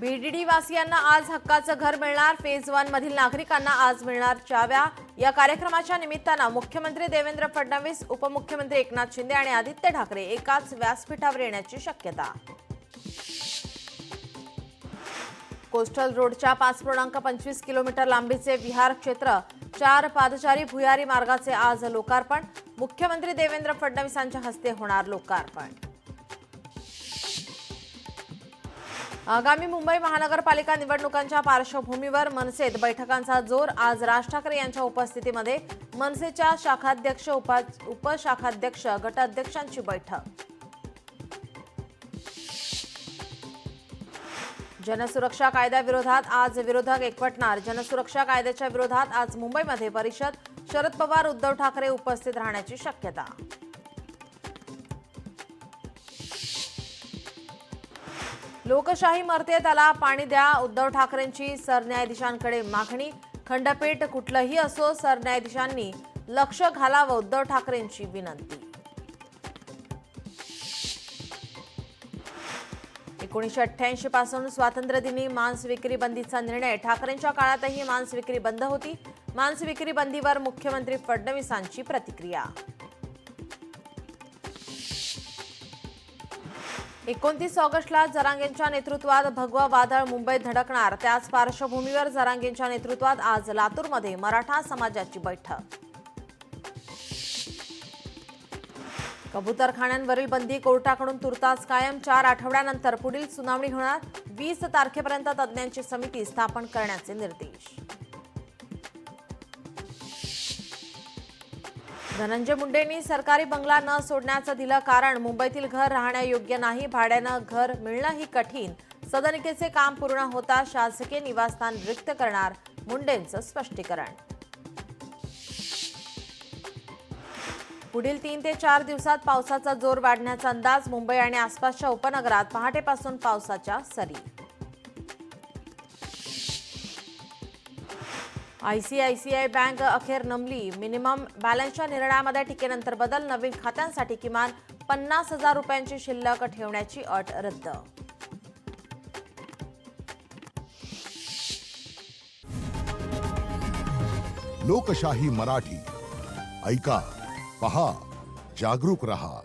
VDD वासियांना आज हक्काचं घर मिळणार। फेज 1 मधील नागरिकांना आज मिळणार चाव्या। या कार्यक्रमाच्या निमित्तानं मुख्यमंत्री देवेंद्र फडणवीस, उपमुख्यमंत्री एकनाथ शिंदे आणि आदित्य ठाकरे एकाच व्यासपीठावर येण्याची शक्यता। कोस्टल रोडच्या 5.25 किलोमीटर लांबीचे विहार क्षेत्र 4 पादचारी भुयारी मार्गाचे आज लोकार्पण। मुख्यमंत्री देवेंद्र फडणवीसांच्या हस्ते होणार लोकार्पण। आगामी मुंबई महानगरपालिका निवडणुकांच्या पार्श्वभूमीवर मनसेत बैठकांचा जोर। आज राज ठाकरे यांच्या उपस्थितीमध्ये मनसेच्या शाखाध्यक्ष, उपशाखाध्यक्ष, गटाध्यक्षांची बैठक। जनसुरक्षा कायद्याविरोधात आज विरोधक एकवटणार। जनसुरक्षा कायद्याच्या विरोधात आज मुंबईमध्ये परिषद। शरद पवार, उद्धव ठाकरे उपस्थित राहण्याची शक्यता। लोकशाही मरते त्याला पाणी द्या, उद्धव ठाकरेंची सरन्यायाधीशांकडे मागणी। खंडपीठ कुठलंही असो, सरन्यायाधीशांनी लक्ष घालावं, उद्धव ठाकरेंची विनंती। 1988 पासून स्वातंत्र्यदिनी मांस विक्री बंदीचा निर्णय। ठाकरेंच्या काळातही मांस विक्री बंद होती। मांस विक्री बंदीवर मुख्यमंत्री फडणवीसांची प्रतिक्रिया। 29 ऑगस्टला जरांगेंच्या नेतृत्वात भगवा वादळ मुंबईत धडकणार। त्याच पार्श्वभूमीवर जरांगेंच्या नेतृत्वात आज लातूरमध्ये मराठा समाजाची बैठक। कबूतरखान्यांवरील बंदी कोर्टाकडून तुर्तास कायम। 4 आठवड्यानंतर पुढील सुनावणी होणार। 20 तारखेपर्यंत तज्ज्ञांची समिती स्थापन करण्याचे निर्देश। धनंजय मुंडेंनी सरकारी बंगला न सोडण्याचं दिलं कारण। मुंबईतील घर राहण्यायोग्य नाही, भाड्यानं घर मिळणंही कठीण। सदनिकेचे काम पूर्ण होता शासकीय निवासस्थान रिक्त करणार, मुंडेंचं स्पष्टीकरण। पुढील 3 ते 4 दिवसात पावसाचा जोर वाढण्याचा अंदाज। मुंबई आणि आसपासच्या उपनगरात पहाटेपासून पावसाच्या सरी। आयसीआयसीआय बँक अखेर नमली। मिनिमम बॅलन्सच्या निर्णयामध्ये टीकेनंतर बदल। नवीन खात्यांसाठी किमान 50,000 रुपयांची शिल्लक ठेवण्याची अट रद्द। लोकशाही मराठी ऐका, पहा, जागरूक रहा।